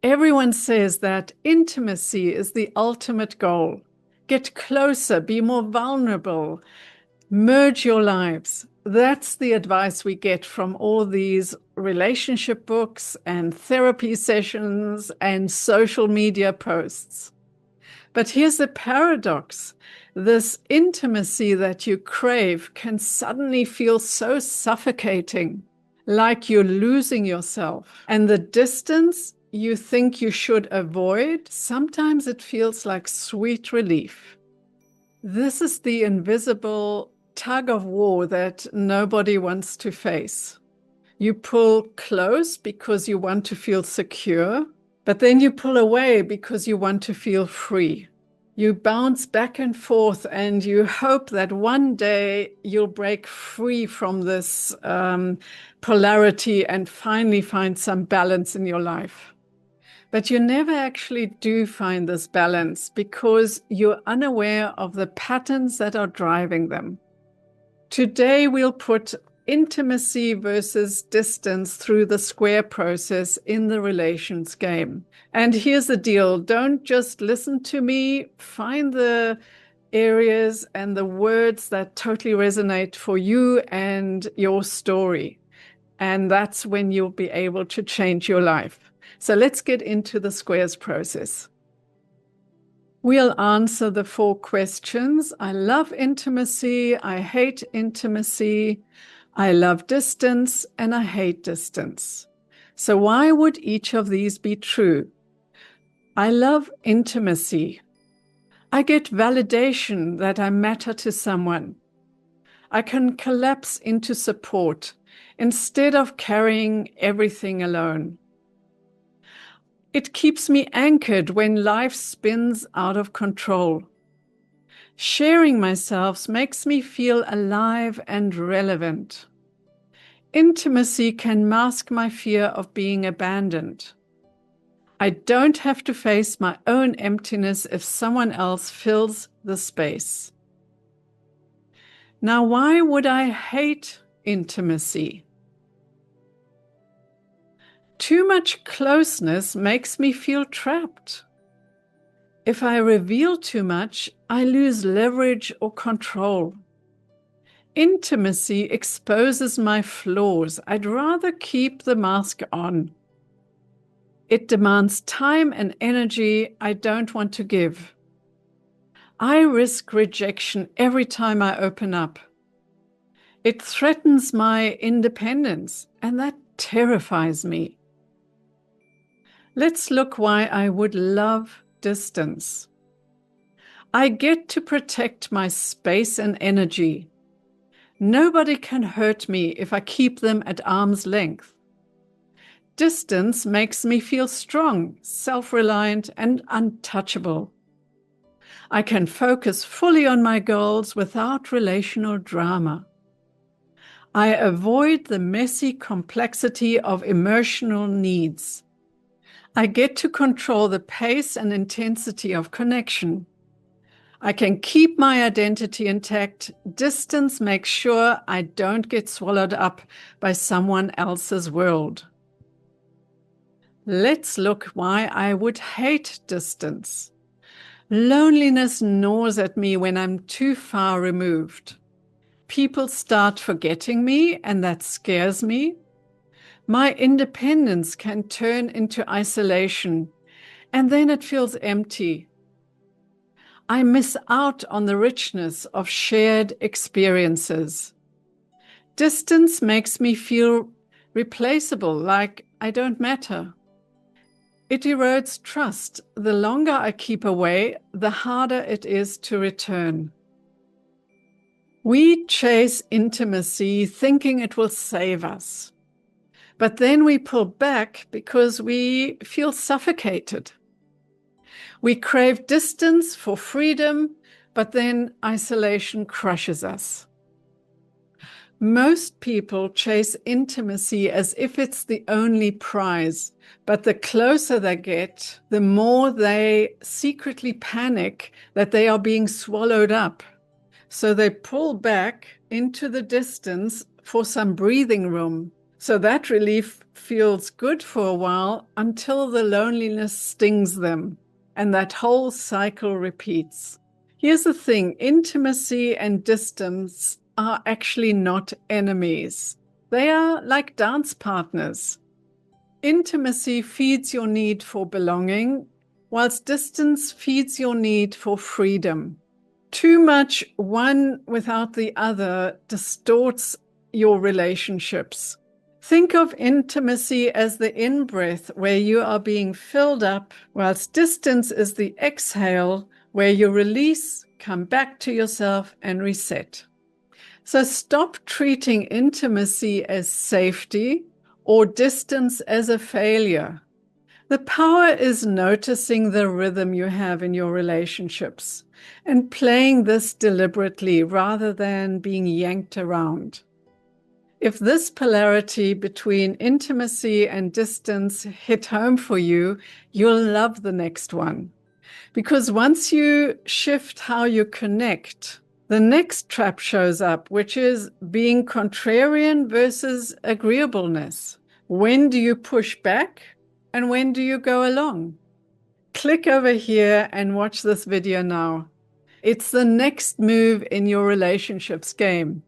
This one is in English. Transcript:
Everyone says that intimacy is the ultimate goal. Get closer, be more vulnerable, merge your lives. That's the advice we get from all these relationship books and therapy sessions and social media posts. But here's the paradox. This intimacy that you crave can suddenly feel so suffocating, like you're losing yourself. And the distance you think you should avoid, sometimes it feels like sweet relief. This is the invisible tug of war that nobody wants to face. You pull close because you want to feel secure, but then you pull away because you want to feel free. You bounce back and forth and you hope that one day you'll break free from this polarity and finally find some balance in your life. But you never actually do find this balance because you're unaware of the patterns that are driving them. Today, we'll put intimacy versus distance through the square process in the relations game. And here's the deal. Don't just listen to me. Find the areas and the words that totally resonate for you and your story. And that's when you'll be able to change your life. So let's get into the squares process. We'll answer the 4 questions. I love intimacy. I hate intimacy. I love distance and I hate distance. So why would each of these be true? I love intimacy. I get validation that I matter to someone. I can collapse into support instead of carrying everything alone. It keeps me anchored when life spins out of control. Sharing myself makes me feel alive and relevant. Intimacy can mask my fear of being abandoned. I don't have to face my own emptiness if someone else fills the space. Now, why would I hate intimacy? Too much closeness makes me feel trapped. If I reveal too much, I lose leverage or control. Intimacy exposes my flaws. I'd rather keep the mask on. It demands time and energy I don't want to give. I risk rejection every time I open up. It threatens my independence, and that terrifies me. Let's look why I would love distance. I get to protect my space and energy. Nobody can hurt me if I keep them at arm's length. Distance makes me feel strong, self-reliant, and untouchable. I can focus fully on my goals without relational drama. I avoid the messy complexity of emotional needs. I get to control the pace and intensity of connection. I can keep my identity intact. Distance makes sure I don't get swallowed up by someone else's world. Let's look why I would hate distance. Loneliness gnaws at me when I'm too far removed. People start forgetting me, and that scares me. My independence can turn into isolation, and then it feels empty. I miss out on the richness of shared experiences. Distance makes me feel replaceable, like I don't matter. It erodes trust. The longer I keep away, the harder it is to return. We chase intimacy thinking it will save us. But then we pull back because we feel suffocated. We crave distance for freedom, but then isolation crushes us. Most people chase intimacy as if it's the only prize, but the closer they get, the more they secretly panic that they are being swallowed up. So they pull back into the distance for some breathing room, So that relief feels good for a while until the loneliness stings them, and that whole cycle repeats. Here's the thing, intimacy and distance are actually not enemies. They are like dance partners. Intimacy feeds your need for belonging, whilst distance feeds your need for freedom. Too much one without the other distorts your relationships. Think of intimacy as the in-breath where you are being filled up, whilst distance is the exhale where you release, come back to yourself, and reset. So stop treating intimacy as safety or distance as a failure. The power is noticing the rhythm you have in your relationships and playing this deliberately rather than being yanked around. If this polarity between intimacy and distance hit home for you, you'll love the next one. Because once you shift how you connect, the next trap shows up, which is being contrarian versus agreeableness. When do you push back and when do you go along? Click over here and watch this video now. It's the next move in your relationships game.